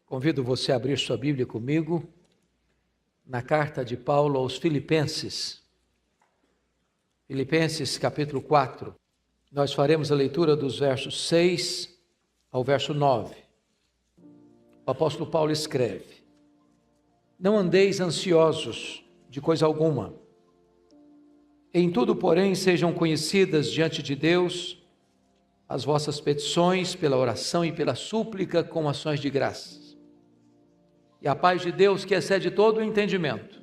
Convido você a abrir sua Bíblia comigo na carta de Paulo aos Filipenses. Filipenses capítulo 4. Nós faremos a leitura dos versos 6 ao verso 9. O apóstolo Paulo escreve: Não andeis ansiosos de coisa alguma. Em tudo, porém, sejam conhecidas diante de Deus as vossas petições pela oração e pela súplica com ações de graças. E a paz de Deus, que excede todo o entendimento,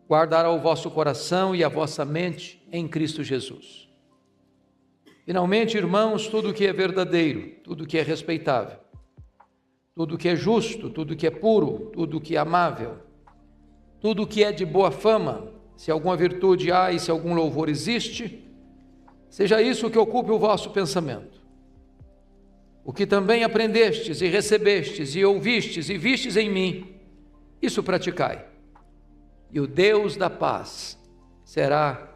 guardará o vosso coração e a vossa mente em Cristo Jesus. Finalmente, irmãos, tudo o que é verdadeiro, tudo o que é respeitável, tudo o que é justo, tudo o que é puro, tudo o que é amável, tudo o que é de boa fama, se alguma virtude há e se algum louvor existe, seja isso que ocupe o vosso pensamento. O que também aprendestes e recebestes e ouvistes e vistes em mim, isso praticai, e o Deus da paz será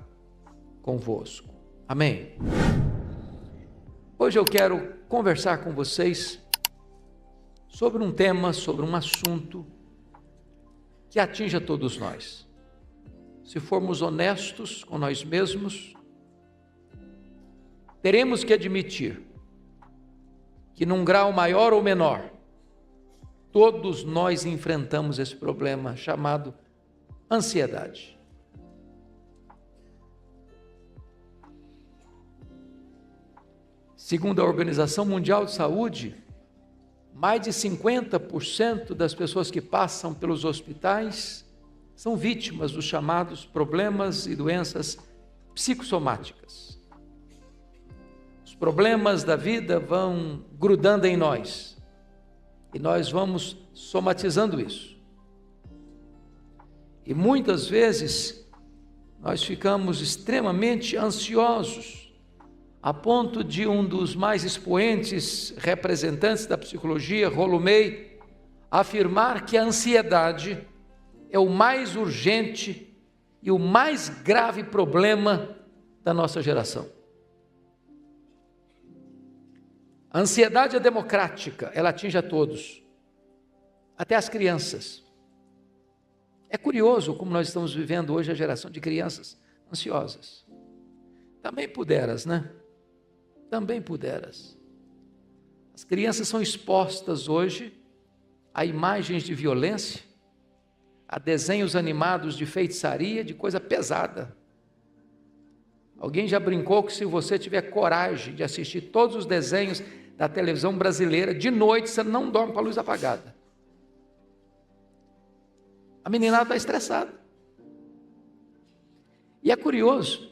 convosco. Amém. Hoje eu quero conversar com vocês sobre um tema, sobre um assunto que atinge a todos nós. Se formos honestos com nós mesmos, teremos que admitir que num grau maior ou menor, todos nós enfrentamos esse problema chamado ansiedade. Segundo a Organização Mundial de Saúde, mais de 50% das pessoas que passam pelos hospitais são vítimas dos chamados problemas e doenças psicossomáticas. Os problemas da vida vão grudando em nós e nós vamos somatizando isso. E muitas vezes nós ficamos extremamente ansiosos, a ponto de um dos mais expoentes representantes da psicologia, Rollo May, afirmar que a ansiedade é o mais urgente e o mais grave problema da nossa geração. A ansiedade é democrática, ela atinge a todos, até as crianças. É curioso como nós estamos vivendo hoje a geração de crianças ansiosas. Também puderas, né? Também puderas. As crianças são expostas hoje a imagens de violência, a desenhos animados de feitiçaria, de coisa pesada. Alguém já brincou que se você tiver coragem de assistir todos os desenhos da televisão brasileira, de noite você não dorme com a luz apagada. A meninada está estressada. E é curioso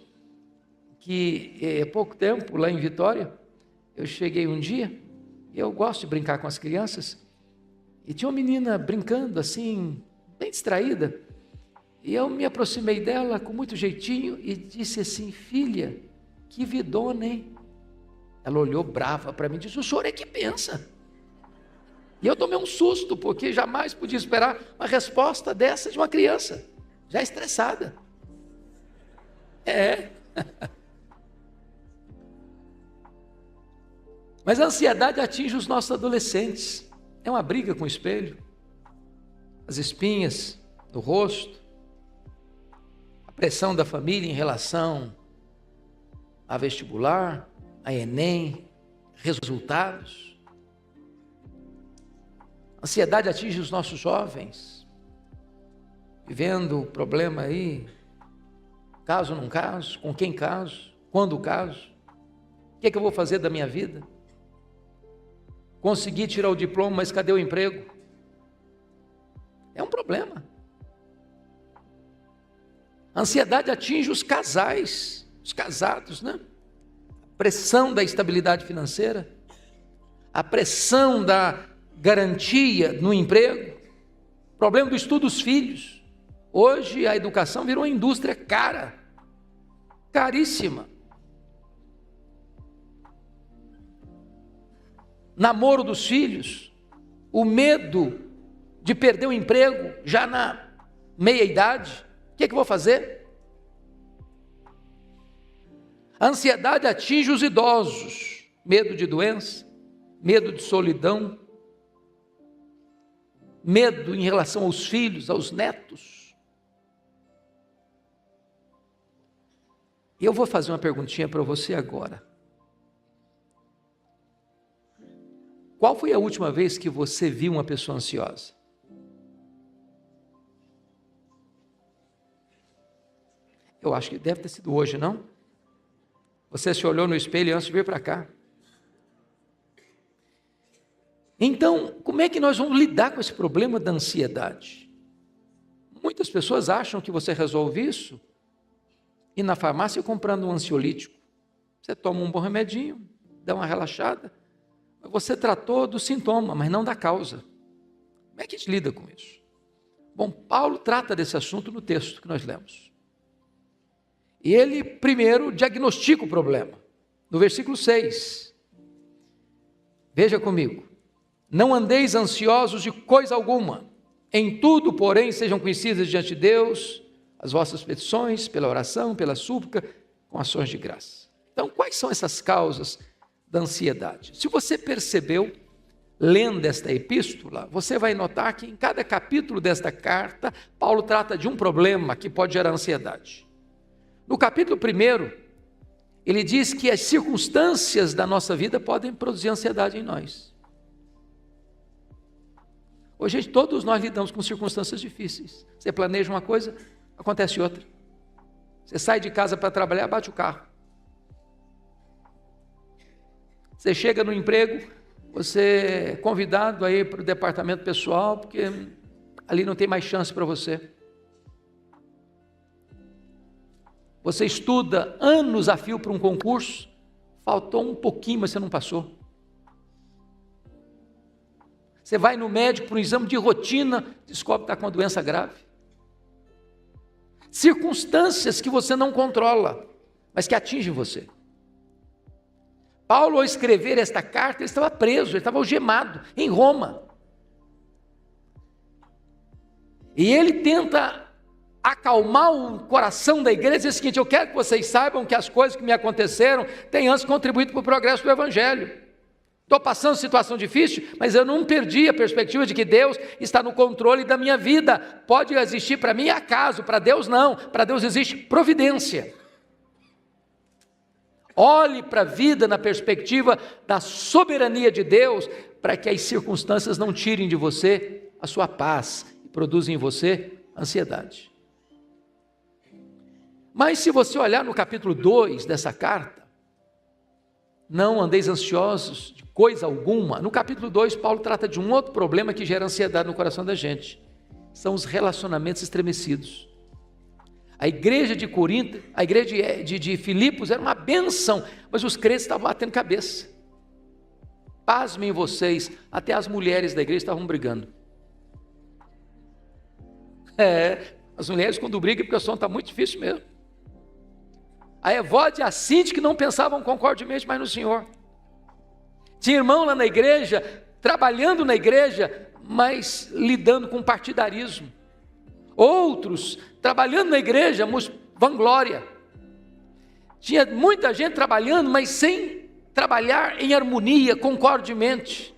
que há pouco tempo, lá em Vitória, eu cheguei um dia, e eu gosto de brincar com as crianças, e tinha uma menina brincando assim, bem distraída, e eu me aproximei dela com muito jeitinho e disse assim: filha, que vidona, hein? Ela olhou brava para mim e disse: o senhor é que pensa. E eu tomei um susto, porque jamais podia esperar uma resposta dessa de uma criança, já estressada. Mas a ansiedade atinge os nossos adolescentes. É uma briga com o espelho, as espinhas no rosto, a pressão da família em relação a vestibular, a Enem, resultados. A ansiedade atinge os nossos jovens, vivendo o problema aí, caso não caso, com quem caso, quando caso, o que é que eu vou fazer da minha vida? Consegui tirar o diploma, mas cadê o emprego? É um problema. A ansiedade atinge os casais, os casados, né? A pressão da estabilidade financeira, a pressão da garantia no emprego, problema do estudo dos filhos. Hoje a educação virou uma indústria cara, caríssima. Namoro dos filhos, o medo de perder o emprego já na meia-idade. O que é que eu vou fazer? A ansiedade atinge os idosos, medo de doença, medo de solidão, medo em relação aos filhos, aos netos. E eu vou fazer uma perguntinha para você agora. Qual foi a última vez que você viu uma pessoa ansiosa? Eu acho que deve ter sido hoje, não? Você se olhou no espelho antes de vir para cá. Então, como é que nós vamos lidar com esse problema da ansiedade? Muitas pessoas acham que você resolve isso ir na farmácia comprando um ansiolítico. Você toma um bom remedinho, dá uma relaxada. Você tratou do sintoma, mas não da causa. Como é que a gente lida com isso? Bom, Paulo trata desse assunto no texto que nós lemos. E ele primeiro diagnostica o problema. No versículo 6. Veja comigo. Não andeis ansiosos de coisa alguma. Em tudo, porém, sejam conhecidas diante de Deus as vossas petições, pela oração, pela súplica, com ações de graça. Então, quais são essas causas da ansiedade? Se você percebeu, lendo esta epístola, você vai notar que em cada capítulo desta carta, Paulo trata de um problema que pode gerar ansiedade. No capítulo 1, ele diz que as circunstâncias da nossa vida podem produzir ansiedade em nós. Hoje, todos nós lidamos com circunstâncias difíceis. Você planeja uma coisa, acontece outra. Você sai de casa para trabalhar, bate o carro. Você chega no emprego, você é convidado a ir para o departamento pessoal, porque ali não tem mais chance para você. Você estuda anos a fio para um concurso, faltou um pouquinho, mas você não passou. Você vai no médico para um exame de rotina, descobre que está com uma doença grave. Circunstâncias que você não controla, mas que atingem você. Paulo, ao escrever esta carta, ele estava preso, ele estava algemado em Roma. E ele tenta acalmar o coração da igreja e dizer o seguinte: eu quero que vocês saibam que as coisas que me aconteceram têm antes contribuído para o progresso do Evangelho. Estou passando situação difícil, mas eu não perdi a perspectiva de que Deus está no controle da minha vida. Pode existir para mim acaso, para Deus não. Para Deus existe providência. Olhe para a vida na perspectiva da soberania de Deus, para que as circunstâncias não tirem de você a sua paz e produzam em você ansiedade. Mas se você olhar no capítulo 2 dessa carta, não andeis ansiosos de coisa alguma. No capítulo 2, Paulo trata de um outro problema que gera ansiedade no coração da gente. São os relacionamentos estremecidos. A igreja de Corinto, a igreja de Filipos era uma bênção, mas os crentes estavam batendo cabeça. Pasmem vocês, até as mulheres da igreja estavam brigando. As mulheres quando brigam, porque o som está muito difícil mesmo. A Evódia e a Cinti que não pensavam concordemente mais no Senhor. Tinha irmão lá na igreja, trabalhando na igreja, mas lidando com partidarismo. Outros trabalhando na igreja, mas vanglória. Tinha muita gente trabalhando, mas sem trabalhar em harmonia, concordemente.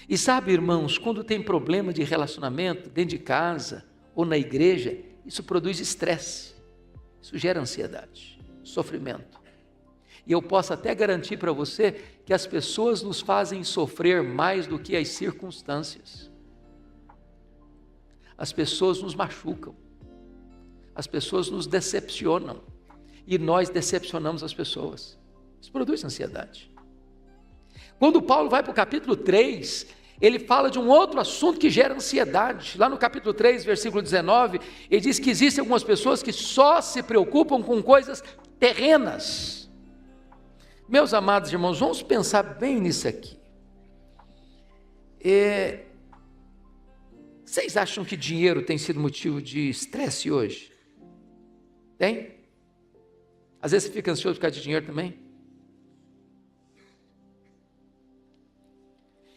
E sabe, irmãos, quando tem problema de relacionamento dentro de casa ou na igreja, isso produz estresse, isso gera ansiedade, sofrimento. E eu posso até garantir para você que as pessoas nos fazem sofrer mais do que as circunstâncias. As pessoas nos machucam, as pessoas nos decepcionam, e nós decepcionamos as pessoas. Isso produz ansiedade. Quando Paulo vai para o capítulo 3, ele fala de um outro assunto que gera ansiedade. Lá no capítulo 3, versículo 19, ele diz que existem algumas pessoas que só se preocupam com coisas terrenas. Meus amados irmãos, vamos pensar bem nisso aqui. Vocês acham que dinheiro tem sido motivo de estresse hoje? Tem? Às vezes você fica ansioso por causa de dinheiro também?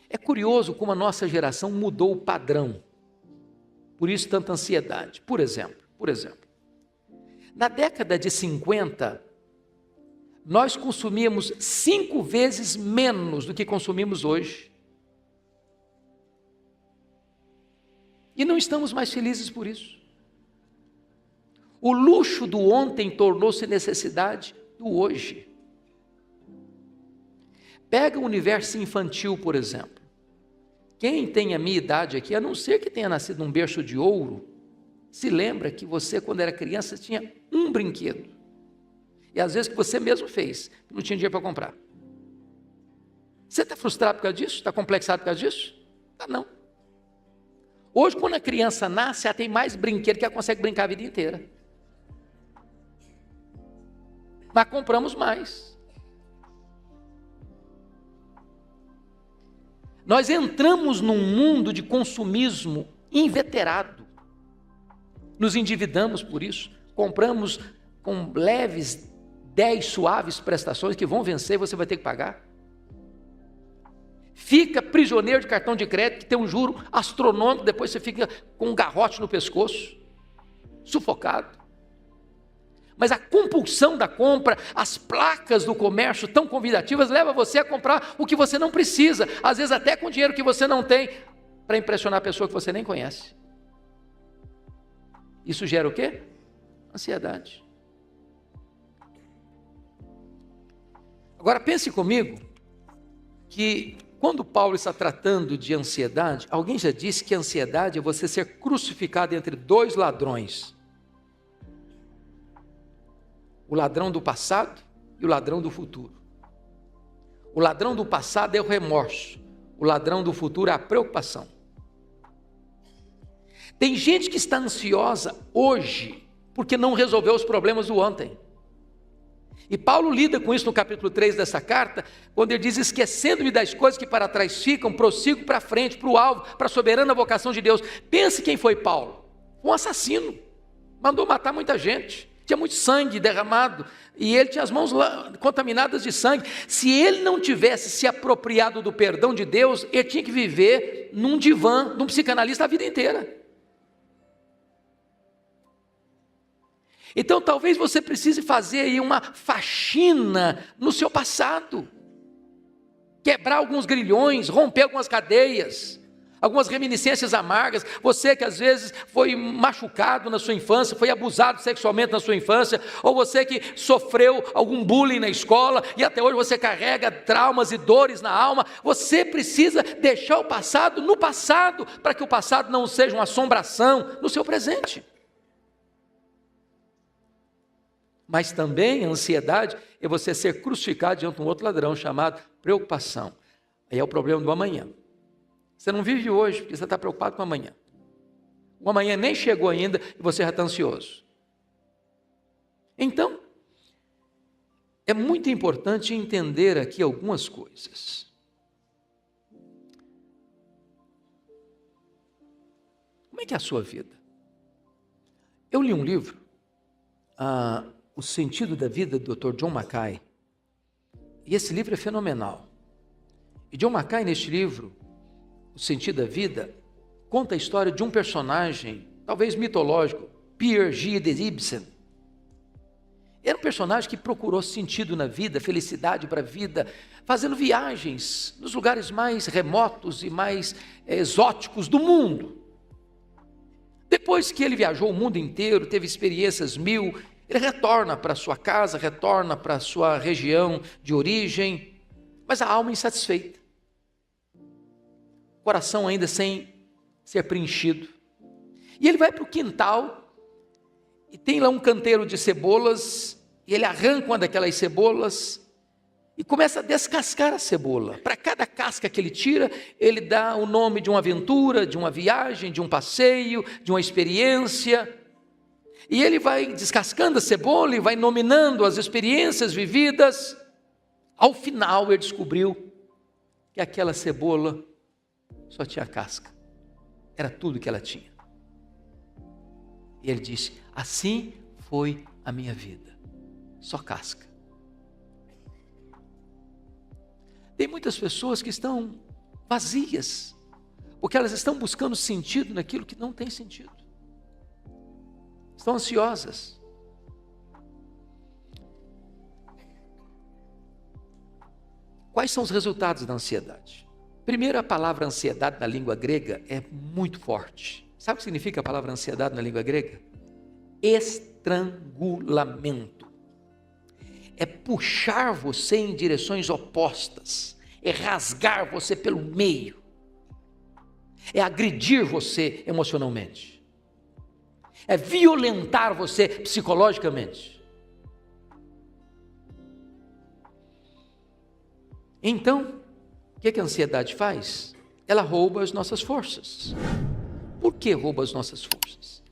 É curioso como a nossa geração mudou o padrão. Por isso tanta ansiedade. Por exemplo, na década de 50, nós consumíamos 5 vezes menos do que consumimos hoje. E não estamos mais felizes por isso. O luxo do ontem tornou-se necessidade do hoje. Pega o universo infantil, por exemplo. Quem tem a minha idade aqui, a não ser que tenha nascido num berço de ouro, se lembra que você, quando era criança, tinha um brinquedo. E às vezes que você mesmo fez, não tinha dinheiro para comprar. Você está frustrado por causa disso? Está complexado por causa disso? Tá, não. Hoje, quando a criança nasce, ela tem mais brinquedo que ela consegue brincar a vida inteira. Mas compramos mais. Nós entramos num mundo de consumismo inveterado. Nos endividamos por isso. Compramos com leves 10 suaves prestações que vão vencer e você vai ter que pagar. Fica prisioneiro de cartão de crédito que tem um juro astronômico, depois você fica com um garrote no pescoço, sufocado. Mas a compulsão da compra, as placas do comércio tão convidativas, leva você a comprar o que você não precisa, às vezes até com dinheiro que você não tem, para impressionar a pessoa que você nem conhece. Isso gera o quê? Ansiedade. Agora pense comigo que quando Paulo está tratando de ansiedade, alguém já disse que a ansiedade é você ser crucificado entre dois ladrões. O ladrão do passado e o ladrão do futuro. O ladrão do passado é o remorso. O ladrão do futuro é a preocupação. Tem gente que está ansiosa hoje porque não resolveu os problemas do ontem. E Paulo lida com isso no capítulo 3 dessa carta, quando ele diz: esquecendo-me das coisas que para trás ficam, prossigo para frente, para o alvo, para a soberana vocação de Deus. Pense quem foi Paulo. Um assassino. Mandou matar muita gente. Tinha muito sangue derramado. E ele tinha as mãos contaminadas de sangue. Se ele não tivesse se apropriado do perdão de Deus, ele tinha que viver num divã, num psicanalista a vida inteira. Então talvez você precise fazer aí uma faxina no seu passado, quebrar alguns grilhões, romper algumas cadeias, algumas reminiscências amargas. Você que às vezes foi machucado na sua infância, foi abusado sexualmente na sua infância, ou você que sofreu algum bullying na escola e até hoje você carrega traumas e dores na alma, você precisa deixar o passado no passado, para que o passado não seja uma assombração no seu presente. Mas também a ansiedade é você ser crucificado diante de um outro ladrão chamado preocupação. Aí é o problema do amanhã. Você não vive hoje porque você está preocupado com o amanhã. O amanhã nem chegou ainda e você já está ansioso. Então, é muito importante entender aqui algumas coisas. Como é que é a sua vida? Eu li um livro, O Sentido da Vida, do Dr. John Mackay. E esse livro é fenomenal. E John Mackay, neste livro, O Sentido da Vida, conta a história de um personagem, talvez mitológico, Pierre G. de Ibsen. Era um personagem que procurou sentido na vida, felicidade para a vida, fazendo viagens nos lugares mais remotos e mais exóticos do mundo. Depois que ele viajou o mundo inteiro, teve experiências mil, ele retorna para sua casa, retorna para sua região de origem, mas a alma insatisfeita. O coração ainda sem ser preenchido. E ele vai para o quintal, e tem lá um canteiro de cebolas, e ele arranca uma daquelas cebolas, e começa a descascar a cebola. Para cada casca que ele tira, ele dá o nome de uma aventura, de uma viagem, de um passeio, de uma experiência. E ele vai descascando a cebola e vai nominando as experiências vividas. Ao final ele descobriu que aquela cebola só tinha casca. Era tudo que ela tinha. E ele disse: assim foi a minha vida. Só casca. Tem muitas pessoas que estão vazias, porque elas estão buscando sentido naquilo que não tem sentido. Estão ansiosas. Quais são os resultados da ansiedade? Primeiro, a palavra ansiedade na língua grega é muito forte. Sabe o que significa a palavra ansiedade na língua grega? Estrangulamento. É puxar você em direções opostas, é rasgar você pelo meio, é agredir você emocionalmente, é violentar você psicologicamente. Então, o que a ansiedade faz? Ela rouba as nossas forças. Por que rouba as nossas forças?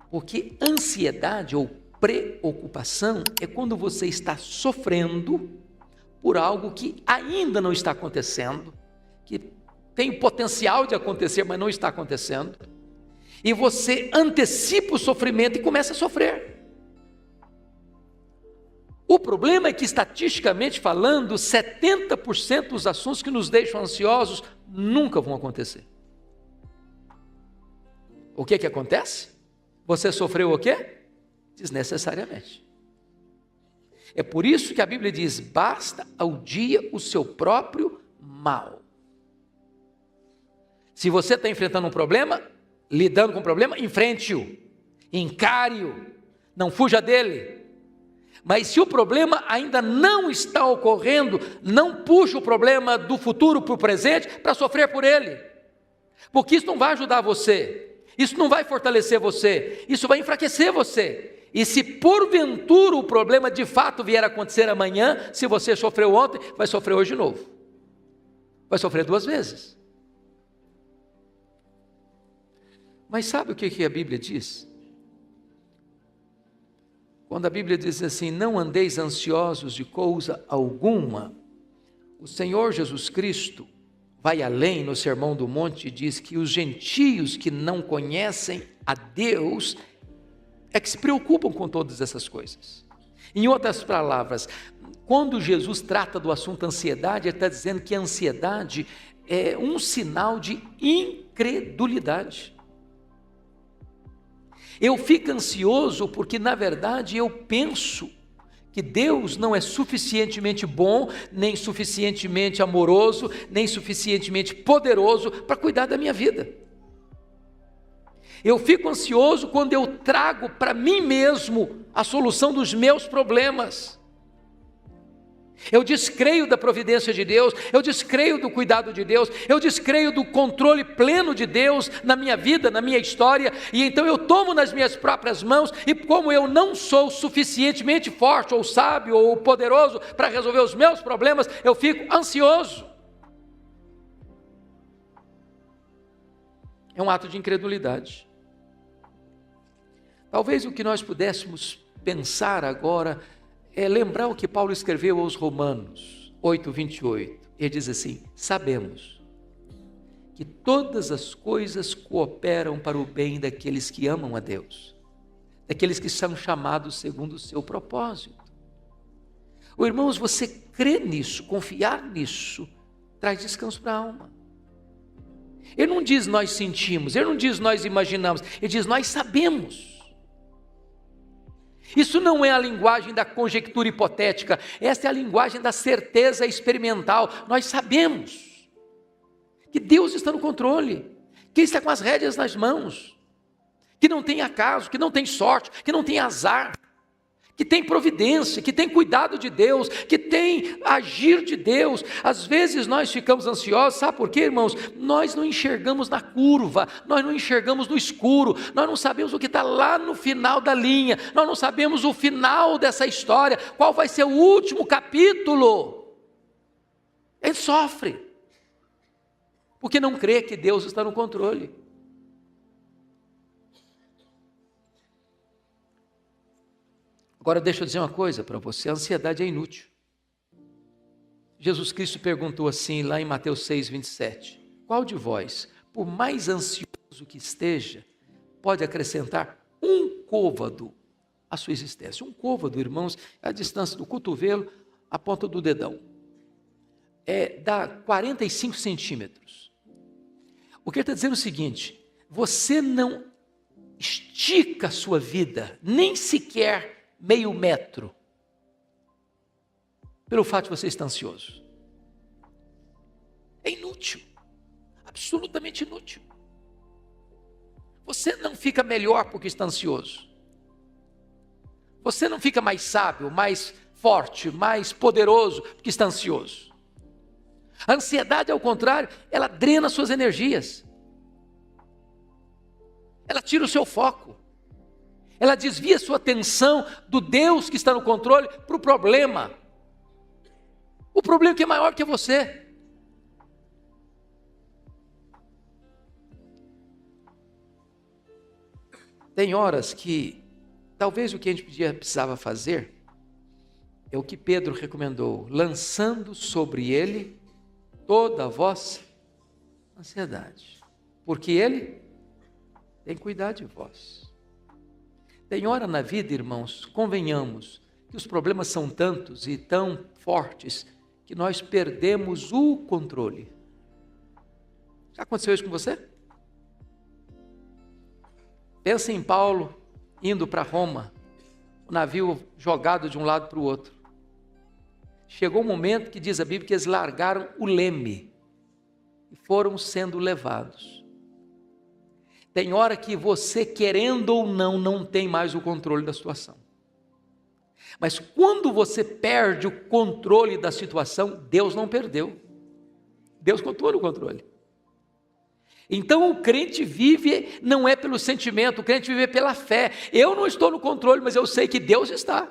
Porque ansiedade ou preocupação é quando você está sofrendo por algo que ainda não está acontecendo, que tem o potencial de acontecer, mas não está acontecendo, e você antecipa o sofrimento e começa a sofrer. O problema é que, estatisticamente falando, 70% dos assuntos que nos deixam ansiosos nunca vão acontecer. O que acontece? Você sofreu o quê? Desnecessariamente. É por isso que a Bíblia diz: basta ao dia o seu próprio mal. Se você está enfrentando um problema, lidando com um problema, enfrente-o, encare-o, não fuja dele. Mas se o problema ainda não está ocorrendo, não puxe o problema do futuro para o presente para sofrer por ele, porque isso não vai ajudar você, isso não vai fortalecer você, isso vai enfraquecer você. E se porventura o problema de fato vier a acontecer amanhã, se você sofreu ontem, vai sofrer hoje de novo, vai sofrer 2 vezes. Mas sabe o que a Bíblia diz? Quando a Bíblia diz assim: não andeis ansiosos de coisa alguma, o Senhor Jesus Cristo vai além no Sermão do Monte e diz que os gentios que não conhecem a Deus é que se preocupam com todas essas coisas. Em outras palavras, quando Jesus trata do assunto ansiedade, ele está dizendo que a ansiedade é um sinal de incredulidade. Eu fico ansioso porque, na verdade, eu penso que Deus não é suficientemente bom, nem suficientemente amoroso, nem suficientemente poderoso para cuidar da minha vida. Eu fico ansioso quando eu trago para mim mesmo a solução dos meus problemas. Eu descreio da providência de Deus, eu descreio do cuidado de Deus, eu descreio do controle pleno de Deus na minha vida, na minha história, e então eu tomo nas minhas próprias mãos, e como eu não sou suficientemente forte, ou sábio, ou poderoso para resolver os meus problemas, eu fico ansioso. É um ato de incredulidade. Talvez o que nós pudéssemos pensar agora é lembrar o que Paulo escreveu aos Romanos 8:28. Ele diz assim: sabemos que todas as coisas cooperam para o bem daqueles que amam a Deus, daqueles que são chamados segundo o seu propósito. Irmãos, você crer nisso, confiar nisso, traz descanso para a alma. Ele não diz nós sentimos, ele não diz nós imaginamos, ele diz nós sabemos. Isso não é a linguagem da conjectura hipotética, essa é a linguagem da certeza experimental. Nós sabemos que Deus está no controle, que Ele está com as rédeas nas mãos, que não tem acaso, que não tem sorte, que não tem azar, que tem providência, que tem cuidado de Deus, que tem agir de Deus. Às vezes nós ficamos ansiosos, sabe por quê, irmãos? Nós não enxergamos na curva, nós não enxergamos no escuro, nós não sabemos o que está lá no final da linha, nós não sabemos o final dessa história, qual vai ser o último capítulo. Ele sofre, porque não crê que Deus está no controle. Agora deixa eu dizer uma coisa para você, a ansiedade é inútil. Jesus Cristo perguntou assim lá em Mateus 6:27, qual de vós, por mais ansioso que esteja, pode acrescentar um côvado à sua existência? Um côvado, irmãos, é a distância do cotovelo à ponta do dedão. Dá 45 centímetros. O que ele está dizendo é o seguinte: você não estica a sua vida, nem sequer meio metro, pelo fato de você estar ansioso. É inútil, absolutamente inútil. Você não fica melhor porque está ansioso. Você não fica mais sábio, mais forte, mais poderoso porque está ansioso. A ansiedade, ao contrário, ela drena suas energias. Ela tira o seu foco. Ela desvia sua atenção do Deus que está no controle para o problema. O problema que é maior que você. Tem horas que talvez o que a gente precisava fazer é o que Pedro recomendou, lançando sobre ele toda a vossa ansiedade, porque ele tem cuidado de vós. Tem hora na vida, irmãos, convenhamos, que os problemas são tantos e tão fortes que nós perdemos o controle. Já aconteceu isso com você? Pensa em Paulo indo para Roma, o navio jogado de um lado para o outro. Chegou um momento que diz a Bíblia que eles largaram o leme e foram sendo levados. Tem hora que você, querendo ou não, não tem mais o controle da situação. Mas quando você perde o controle da situação, Deus não perdeu. Deus continua no controle. Então o crente vive, não é pelo sentimento, o crente vive pela fé. Eu não estou no controle, mas eu sei que Deus está.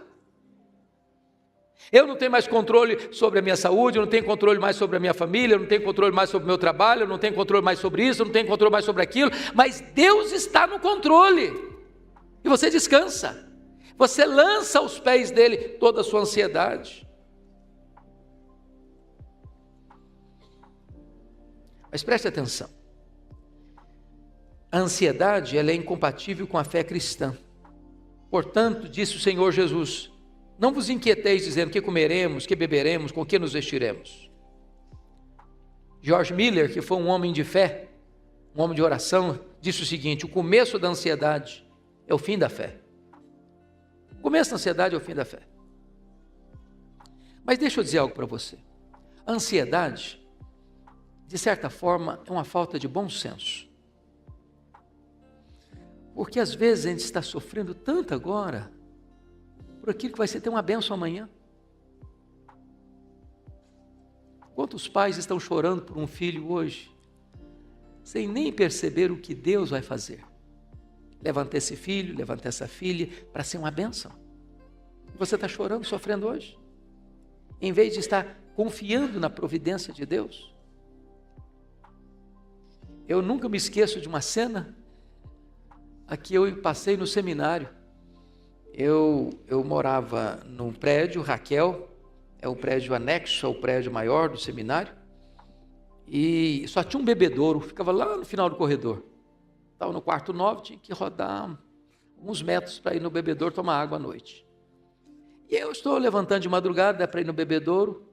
Eu não tenho mais controle sobre a minha saúde, eu não tenho controle mais sobre a minha família, eu não tenho controle mais sobre o meu trabalho, eu não tenho controle mais sobre isso, eu não tenho controle mais sobre aquilo, mas Deus está no controle. E você descansa. Você lança aos pés dele toda a sua ansiedade. Mas preste atenção. A ansiedade, ela é incompatível com a fé cristã. Portanto, disse o Senhor Jesus, não vos inquieteis dizendo que comeremos, que beberemos, com que nos vestiremos. George Miller, que foi um homem de fé, um homem de oração, disse o seguinte, o começo da ansiedade é o fim da fé. O começo da ansiedade é o fim da fé. Mas deixa eu dizer algo para você. A ansiedade, de certa forma, é uma falta de bom senso. Porque às vezes a gente está sofrendo tanto agora, por aquilo que vai ser ter uma bênção amanhã. Quantos pais estão chorando por um filho hoje, sem nem perceber o que Deus vai fazer? Levanta esse filho, levanta essa filha, para ser uma bênção. Você está chorando, sofrendo hoje, em vez de estar confiando na providência de Deus. Eu nunca me esqueço de uma cena a que eu passei no seminário. Eu morava num prédio, Raquel, é o prédio anexo ao prédio maior do seminário, e só tinha um bebedouro, ficava lá no final do corredor. Estava no quarto 9, tinha que rodar uns metros para ir no bebedouro tomar água à noite. E eu estou levantando de madrugada para ir no bebedouro,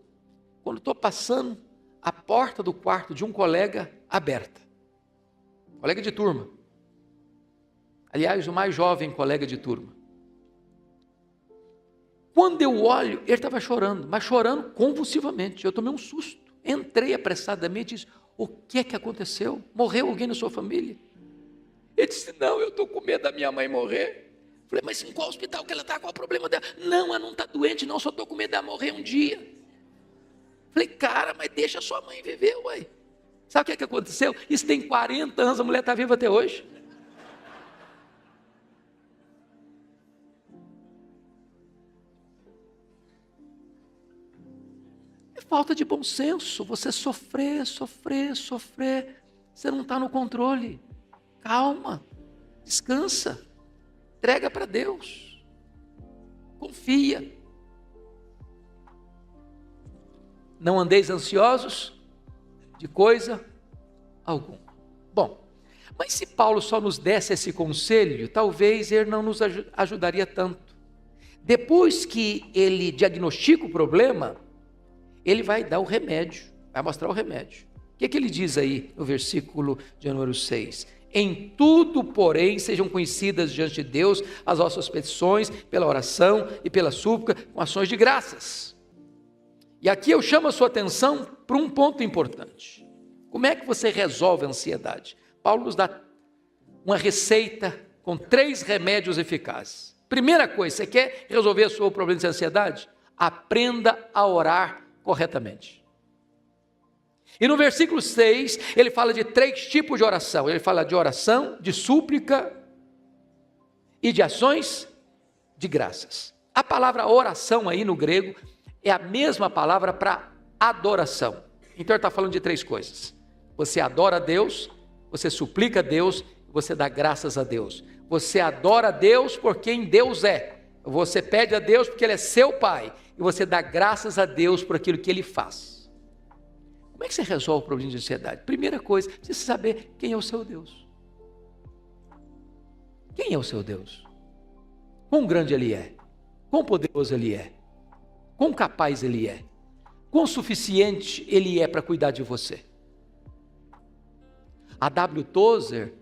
quando estou passando, a porta do quarto de um colega aberta. Colega de turma. Aliás, o mais jovem colega de turma. Quando eu olho, ele estava chorando, mas chorando convulsivamente. Eu tomei um susto. Entrei apressadamente e disse, o que é que aconteceu? Morreu alguém na sua família? Ele disse, não, eu estou com medo da minha mãe morrer. Falei, mas em qual hospital que ela está? Qual é o problema dela? Não, ela não está doente, não, só estou com medo dela morrer um dia. Falei, cara, mas deixa a sua mãe viver, ué. Sabe o que é que aconteceu? Isso tem 40 anos, a mulher está viva até hoje. É falta de bom senso, você sofrer, você não está no controle. Calma, descansa, entrega para Deus, confia. Não andeis ansiosos de coisa alguma. Bom, mas se Paulo só nos desse esse conselho, talvez ele não nos ajudaria tanto. Depois que ele diagnostica o problema, ele vai dar o remédio, vai mostrar o remédio. O que ele diz aí no versículo de número 6? Em tudo, porém, sejam conhecidas diante de Deus as vossas petições, pela oração e pela súplica, com ações de graças. E aqui eu chamo a sua atenção para um ponto importante. Como é que você resolve a ansiedade? Paulo nos dá uma receita com 3 remédios eficazes. Primeira coisa, você quer resolver o seu problema de ansiedade? Aprenda a orar corretamente. E no versículo 6, ele fala de 3 tipos de oração. Ele fala de oração, de súplica e de ações de graças. A palavra oração aí no grego é a mesma palavra para adoração. Então ele está falando de 3 coisas. Você adora a Deus, você suplica a Deus, você dá graças a Deus. Você adora a Deus por quem Deus é. Você pede a Deus porque Ele é seu Pai. E você dá graças a Deus por aquilo que Ele faz. Como é que você resolve o problema de ansiedade? Primeira coisa, você precisa saber quem é o seu Deus. Quem é o seu Deus? Quão grande Ele é? Quão poderoso Ele é? Quão capaz Ele é? Quão suficiente Ele é para cuidar de você? A W. Tozer,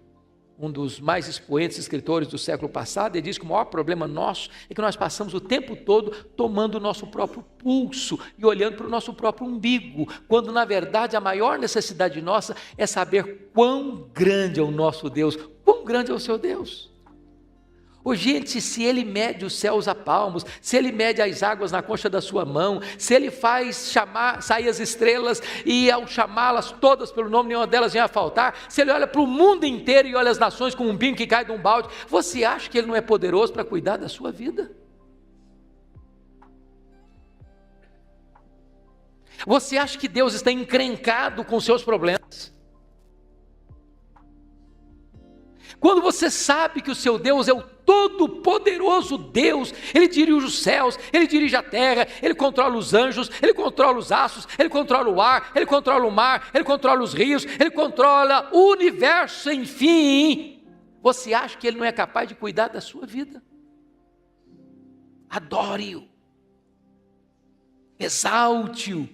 um dos mais expoentes escritores do século passado, ele diz que o maior problema nosso é que nós passamos o tempo todo tomando o nosso próprio pulso e olhando para o nosso próprio umbigo, quando na verdade a maior necessidade nossa é saber quão grande é o nosso Deus, quão grande é o seu Deus. Oh, gente, se Ele mede os céus a palmos, se Ele mede as águas na concha da sua mão, se Ele faz sair as estrelas e ao chamá-las todas pelo nome, nenhuma delas vem a faltar, se Ele olha para o mundo inteiro e olha as nações como um pingo que cai de um balde, você acha que Ele não é poderoso para cuidar da sua vida? Você acha que Deus está encrencado com os seus problemas? Quando você sabe que o seu Deus é o todo-poderoso Deus, Ele dirige os céus, Ele dirige a terra, Ele controla os anjos, Ele controla os astros, Ele controla o ar, Ele controla o mar, Ele controla os rios, Ele controla o universo, enfim, você acha que Ele não é capaz de cuidar da sua vida? Adore-o, exalte-o.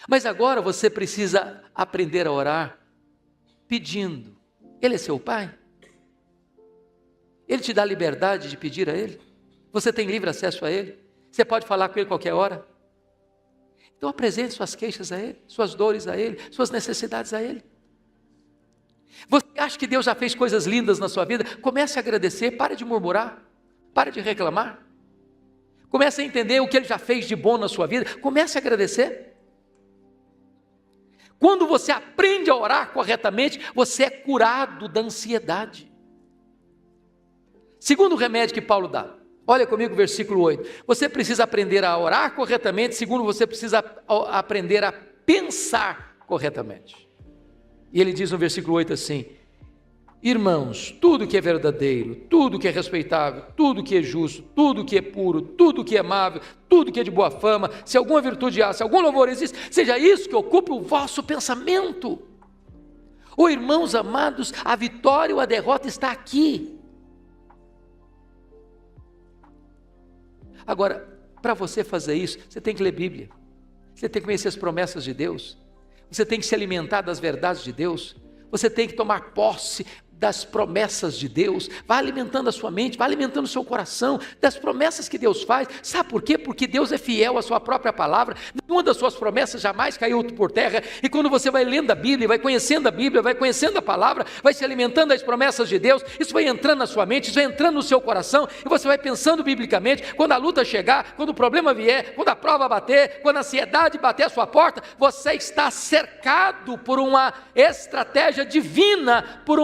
Mas agora você precisa aprender a orar pedindo. Ele é seu Pai? Ele te dá liberdade de pedir a Ele? Você tem livre acesso a Ele? Você pode falar com Ele qualquer hora? Então apresente suas queixas a Ele, suas dores a Ele, suas necessidades a Ele. Você acha que Deus já fez coisas lindas na sua vida? Comece a agradecer, pare de murmurar, pare de reclamar. Comece a entender o que Ele já fez de bom na sua vida, comece a agradecer. Quando você aprende a orar corretamente, você é curado da ansiedade. Segundo remédio que Paulo dá, olha comigo o versículo 8. Você precisa aprender a orar corretamente, segundo você precisa aprender a pensar corretamente. E ele diz no versículo 8 assim: irmãos, tudo que é verdadeiro, tudo que é respeitável, tudo que é justo, tudo que é puro, tudo que é amável, tudo que é de boa fama, se alguma virtude há, se algum louvor existe, seja isso que ocupe o vosso pensamento. Oh, irmãos amados, a vitória ou a derrota está aqui. Agora, para você fazer isso, você tem que ler Bíblia, você tem que conhecer as promessas de Deus, você tem que se alimentar das verdades de Deus, você tem que tomar posse das promessas de Deus, vai alimentando a sua mente, vai alimentando o seu coração, das promessas que Deus faz. Sabe por quê? Porque Deus é fiel à sua própria palavra, nenhuma das suas promessas jamais caiu por terra, e quando você vai lendo a Bíblia, vai conhecendo a Bíblia, vai conhecendo a palavra, vai se alimentando das promessas de Deus, isso vai entrando na sua mente, isso vai entrando no seu coração, e você vai pensando biblicamente. Quando a luta chegar, quando o problema vier, quando a prova bater, quando a ansiedade bater a sua porta, você está cercado por uma estratégia divina, por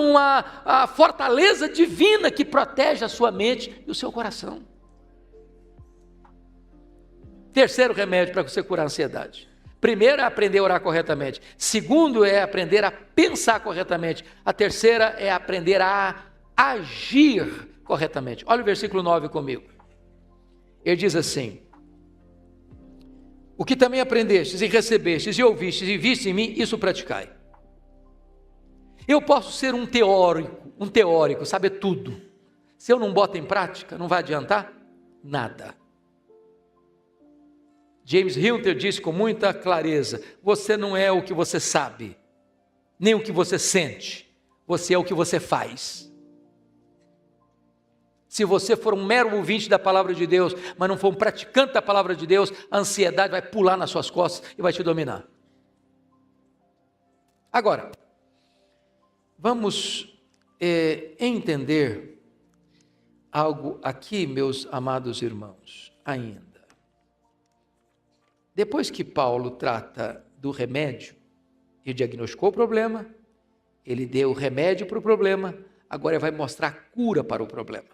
a fortaleza divina que protege a sua mente e o seu coração. Terceiro remédio para você curar a ansiedade. Primeiro é aprender a orar corretamente. Segundo é aprender a pensar corretamente. A terceira é aprender a agir corretamente. Olha o versículo 9 comigo. Ele diz assim: o que também aprendestes e recebestes e ouvistes e vistes em mim, isso praticai. Eu posso ser um teórico, saber tudo. Se eu não boto em prática, não vai adiantar nada. James Hilter disse com muita clareza: você não é o que você sabe, nem o que você sente, você é o que você faz. Se você for um mero ouvinte da palavra de Deus, mas não for um praticante da palavra de Deus, a ansiedade vai pular nas suas costas e vai te dominar. Agora, Vamos entender algo aqui, meus amados irmãos, ainda. Depois que Paulo trata do remédio, ele diagnosticou o problema, ele deu o remédio para o problema, agora ele vai mostrar a cura para o problema.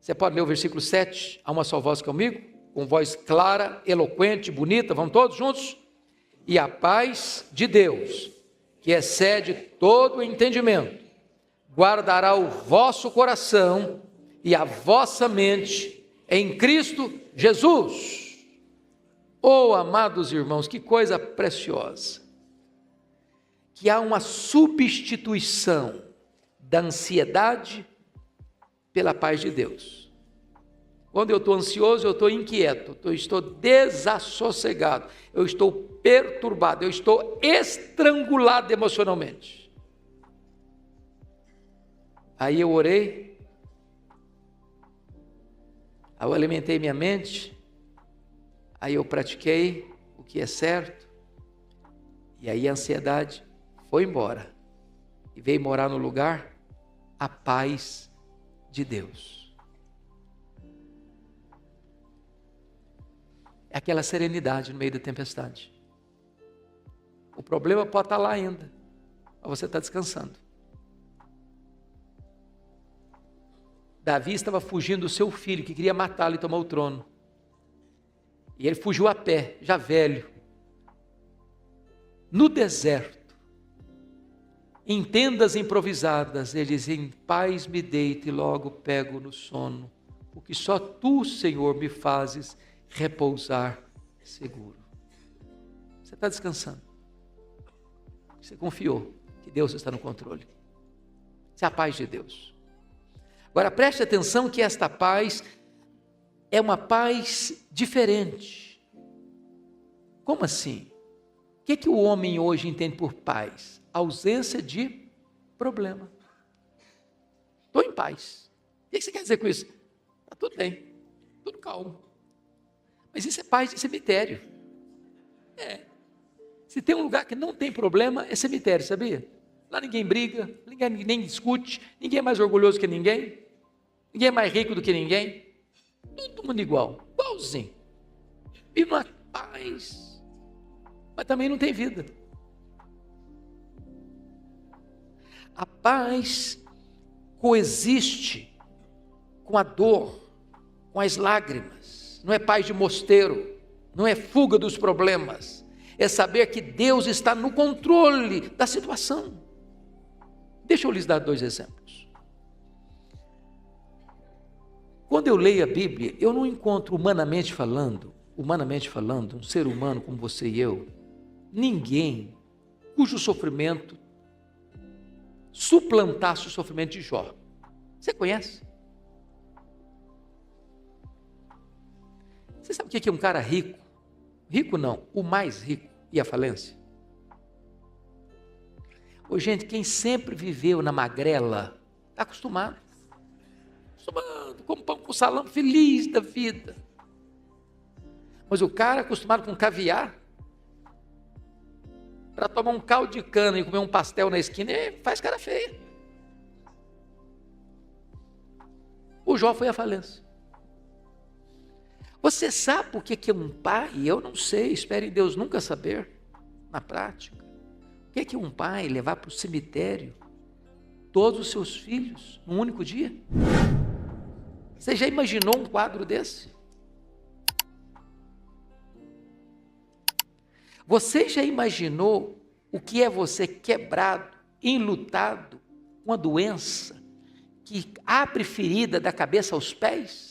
Você pode ler o versículo 7, a uma só voz comigo, com voz clara, eloquente, bonita, vamos todos juntos? E a paz de Deus, que excede todo o entendimento, guardará o vosso coração e a vossa mente em Cristo Jesus. Oh, amados irmãos, que coisa preciosa, que há uma substituição da ansiedade pela paz de Deus. Quando eu estou ansioso, eu estou inquieto, eu estou desassossegado, eu estou perturbado, eu estou estrangulado emocionalmente. Aí eu orei, aí eu alimentei minha mente, aí eu pratiquei o que é certo, e aí a ansiedade foi embora, e veio morar no lugar a paz de Deus. É aquela serenidade no meio da tempestade. O problema pode estar lá ainda, mas você está descansando. Davi estava fugindo do seu filho, que queria matá-lo e tomar o trono. E ele fugiu a pé, já velho, no deserto, em tendas improvisadas. Ele diz: em paz me deito e logo pego no sono, porque só tu, Senhor, me fazes repousar seguro. Você está descansando, você confiou que Deus está no controle. Isso é a paz de Deus. Agora preste atenção que esta paz é uma paz diferente. Como assim? O que o homem hoje entende por paz? Ausência de problema. Estou em paz. O que você quer dizer com isso? Está tudo bem, tudo calmo. Mas isso é paz de cemitério. Se tem um lugar que não tem problema, é cemitério, sabia? Lá ninguém briga, ninguém discute, ninguém é mais orgulhoso que ninguém, ninguém é mais rico do que ninguém, todo mundo igual, igualzinho. Vive uma paz, mas também não tem vida. A paz coexiste com a dor, com as lágrimas. Não é paz de mosteiro, não é fuga dos problemas, é saber que Deus está no controle da situação. Deixa eu lhes dar 2 exemplos. Quando eu leio a Bíblia, eu não encontro humanamente falando, um ser humano como você e eu, ninguém cujo sofrimento suplantasse o sofrimento de Jó. Você conhece? Você sabe o que é um cara rico? Rico não, o mais rico e a falência. Ô, gente, quem sempre viveu na magrela, está acostumado, como pão com salão, feliz da vida. Mas o cara acostumado com caviar, para tomar um caldo de cana e comer um pastel na esquina, faz cara feia. O Jó foi à falência. Você sabe o que é um pai? Eu não sei, espero em Deus nunca saber, na prática. O que é um pai levar para o cemitério todos os seus filhos num único dia? Você já imaginou um quadro desse? Você já imaginou o que é você quebrado, enlutado, com uma doença que abre ferida da cabeça aos pés?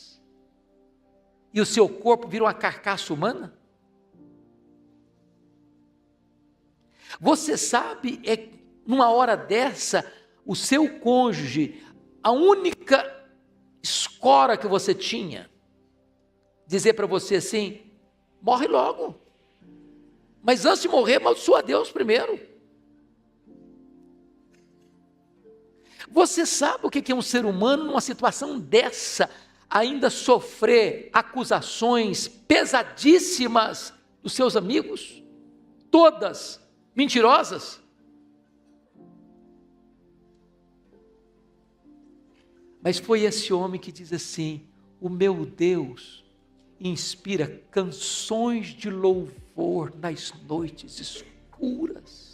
E o seu corpo vira uma carcaça humana? Você sabe, numa hora dessa, o seu cônjuge, a única escora que você tinha, dizer para você assim: morre logo. Mas antes de morrer, amaldiçoa Deus primeiro. Você sabe o que é um ser humano numa situação dessa, ainda sofrer acusações pesadíssimas dos seus amigos, todas mentirosas? Mas foi esse homem que diz assim: o meu Deus inspira canções de louvor nas noites escuras.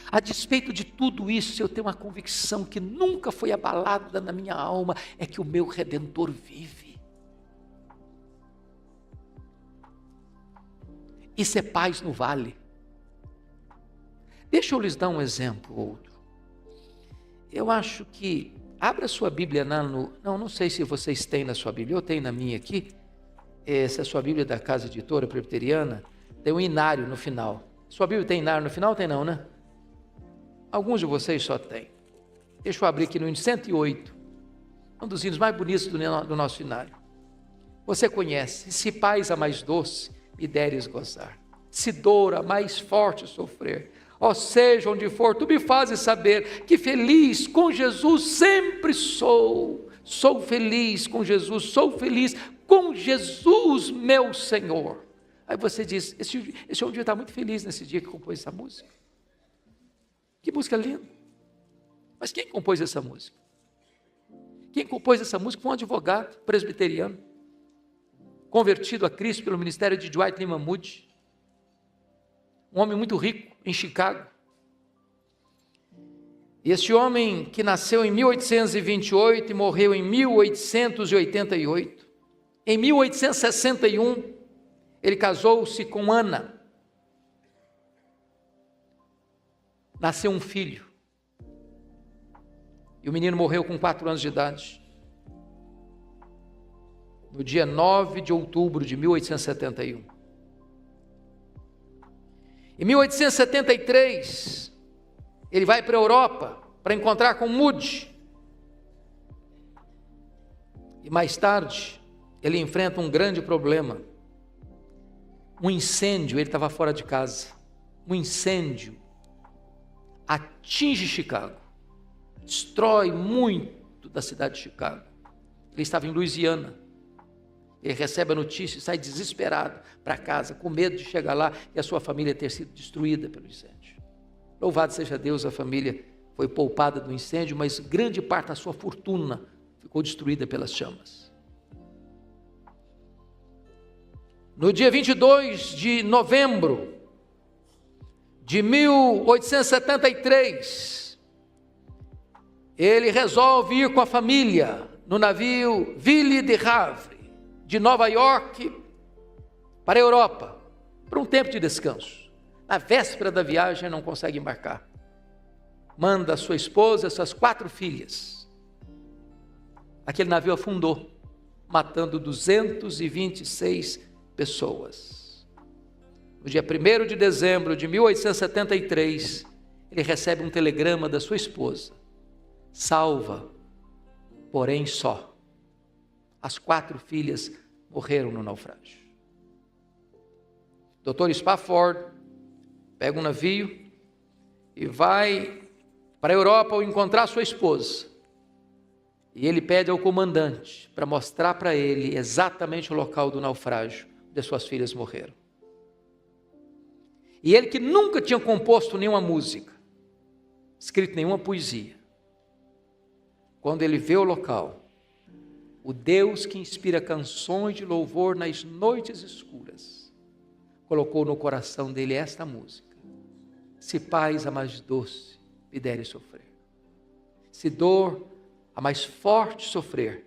A despeito de tudo isso, eu tenho uma convicção que nunca foi abalada na minha alma, é que o meu Redentor vive. Isso é paz no vale. Deixa eu lhes dar um exemplo, outro. Eu acho que, abra sua Bíblia não sei se vocês têm na sua Bíblia, eu tenho na minha aqui, essa é a sua Bíblia da Casa Editora Presbiteriana, tem um inário no final. Sua Bíblia tem inário no final? Tem não, né? Alguns de vocês só têm. Deixa eu abrir aqui no hino 108, um dos hinos mais bonitos do nosso inário. Você conhece: se paz a mais doce me deres gozar, se dor a mais forte sofrer, ó seja onde for, tu me fazes saber que feliz com Jesus sempre sou. Sou feliz com Jesus, sou feliz com Jesus meu Senhor. Aí você diz: esse homem devia estar muito feliz nesse dia que compôs essa música. Que música linda. Mas quem compôs essa música? Quem compôs essa música foi um advogado presbiteriano, convertido a Cristo pelo ministério de Dwight Lyman Moody, um homem muito rico em Chicago. E esse homem, que nasceu em 1828 e morreu em 1888, em 1861, ele casou-se com Ana. Nasceu um filho, e o menino morreu com 4 anos de idade, no dia 9 de outubro de 1871. Em 1873, ele vai para a Europa para encontrar com Moody, e mais tarde, ele enfrenta um grande problema, um incêndio. Ele estava fora de casa, um incêndio atinge Chicago, destrói muito da cidade de Chicago. Ele estava em Louisiana, ele recebe a notícia e sai desesperado para casa, com medo de chegar lá e a sua família ter sido destruída pelo incêndio. Louvado seja Deus, a família foi poupada do incêndio, mas grande parte da sua fortuna ficou destruída pelas chamas. No dia 22 de novembro de 1873, ele resolve ir com a família no navio Ville de Havre, de Nova York para a Europa, para um tempo de descanso. Na véspera da viagem, não consegue embarcar. Manda a sua esposa e suas 4 filhas. Aquele navio afundou, matando 226 pessoas. No dia 1º de dezembro de 1873, ele recebe um telegrama da sua esposa: salva, porém só. As 4 filhas morreram no naufrágio. Dr. Spafford pega um navio e vai para a Europa ao encontrar sua esposa. E ele pede ao comandante para mostrar para ele exatamente o local do naufrágio onde suas filhas morreram. E ele, que nunca tinha composto nenhuma música, escrito nenhuma poesia, quando ele vê o local, o Deus que inspira canções de louvor nas noites escuras, colocou no coração dele esta música: se paz a mais doce me deres sofrer, se dor a mais forte sofrer,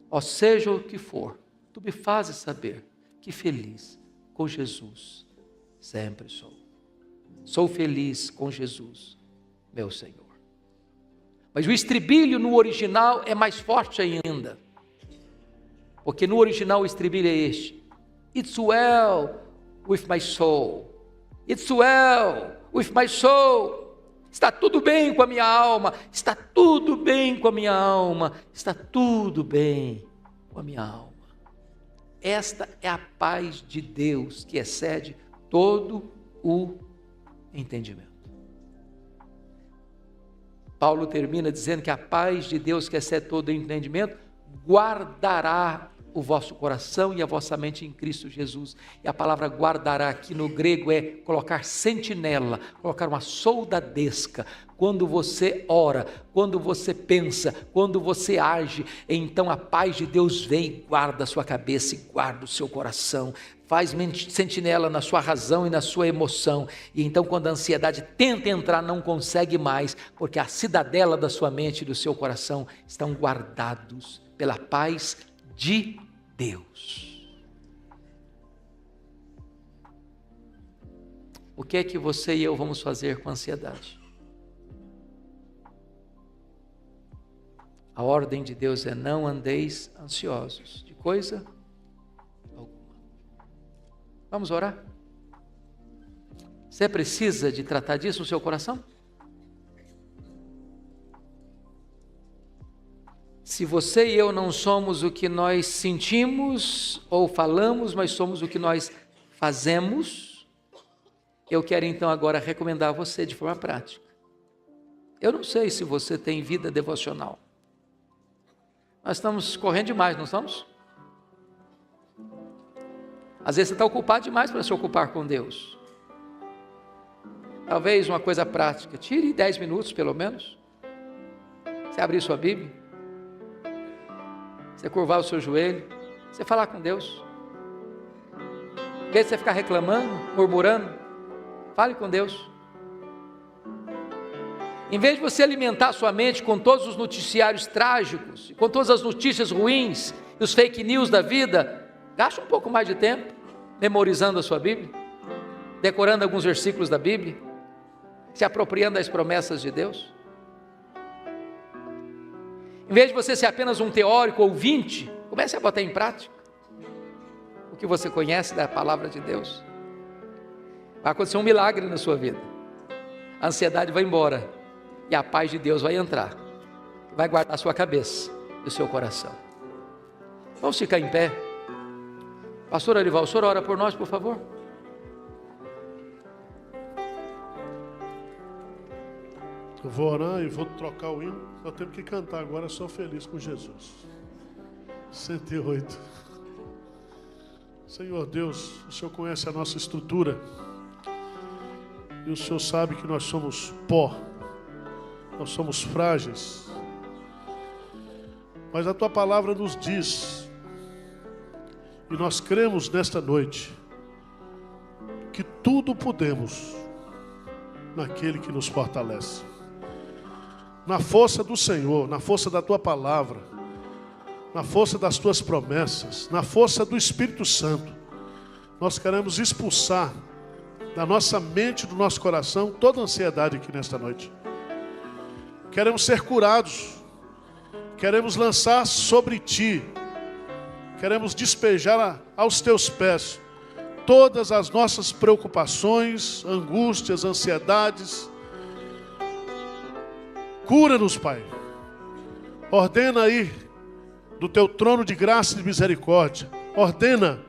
ó seja o que for, tu me fazes saber que feliz com Jesus sempre sou. Sou feliz com Jesus, meu Senhor. Mas o estribilho no original é mais forte ainda, porque no original o estribilho é este: It's well with my soul, it's well with my soul. Está tudo bem com a minha alma, está tudo bem com a minha alma, está tudo bem com a minha alma. Esta é a paz de Deus que excede todo o entendimento. Paulo termina dizendo que a paz de Deus que excede todo o entendimento guardará o vosso coração e a vossa mente em Cristo Jesus. E a palavra guardará aqui no grego é colocar sentinela, colocar uma soldadesca. Quando você ora, quando você pensa, quando você age, então a paz de Deus vem e guarda a sua cabeça e guarda o seu coração. Faz sentinela na sua razão e na sua emoção. E então quando a ansiedade tenta entrar, não consegue mais, porque a cidadela da sua mente e do seu coração estão guardados pela paz de Deus. O que é que você e eu vamos fazer com a ansiedade? A ordem de Deus é: não andeis ansiosos de coisa alguma. Vamos orar? Você precisa de tratar disso no seu coração? Se você e eu não somos o que nós sentimos ou falamos, mas somos o que nós fazemos, eu quero então agora recomendar a você de forma prática. Eu não sei se você tem vida devocional. Nós estamos correndo demais, não estamos? Às vezes você está ocupado demais para se ocupar com Deus. Talvez uma coisa prática, tire 10 minutos pelo menos. Você abrir sua Bíblia, você curvar o seu joelho, você falar com Deus. Em vez de você ficar reclamando, murmurando, fale com Deus. Em vez de você alimentar sua mente com todos os noticiários trágicos, com todas as notícias ruins e os fake news da vida, gaste um pouco mais de tempo memorizando a sua Bíblia, decorando alguns versículos da Bíblia, se apropriando das promessas de Deus. Em vez de você ser apenas um teórico ouvinte, comece a botar em prática o que você conhece da palavra de Deus. Vai acontecer um milagre na sua vida. A ansiedade vai embora e a paz de Deus vai entrar, vai guardar a sua cabeça e o seu coração. Vamos ficar em pé. Pastor Arival, o senhor ora por nós, por favor? Eu vou orar e vou trocar o hino. Só temos que cantar agora, sou feliz com Jesus. 108. Senhor Deus, o Senhor conhece a nossa estrutura. E o Senhor sabe que nós somos pó. Nós somos frágeis. Mas a Tua palavra nos diz, e nós cremos nesta noite, que tudo podemos naquele que nos fortalece. Na força do Senhor, na força da Tua palavra, na força das Tuas promessas, na força do Espírito Santo, nós queremos expulsar da nossa mente, do nosso coração, toda a ansiedade aqui nesta noite. Queremos ser curados, queremos lançar sobre Ti, queremos despejar aos Teus pés todas as nossas preocupações, angústias, ansiedades. Cura-nos, Pai. Ordena aí, do Teu trono de graça e de misericórdia, ordena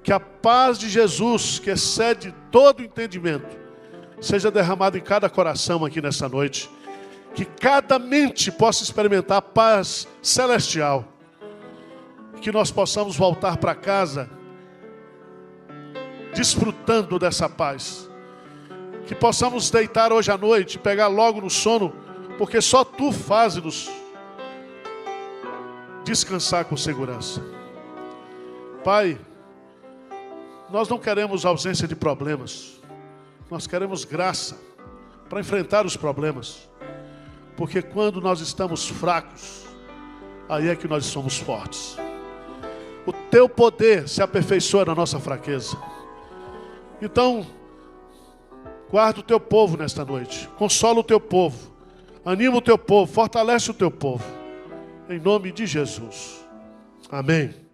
que a paz de Jesus, que excede todo entendimento, seja derramada em cada coração aqui nesta noite. Que cada mente possa experimentar a paz celestial. Que nós possamos voltar para casa desfrutando dessa paz. Que possamos deitar hoje à noite, pegar logo no sono, porque só Tu fazes-nos descansar com segurança. Pai, nós não queremos ausência de problemas. Nós queremos graça para enfrentar os problemas. Porque quando nós estamos fracos, aí é que nós somos fortes. O Teu poder se aperfeiçoa na nossa fraqueza. Então, guarda o Teu povo nesta noite. Consola o Teu povo. Anima o Teu povo. Fortalece o Teu povo. Em nome de Jesus. Amém.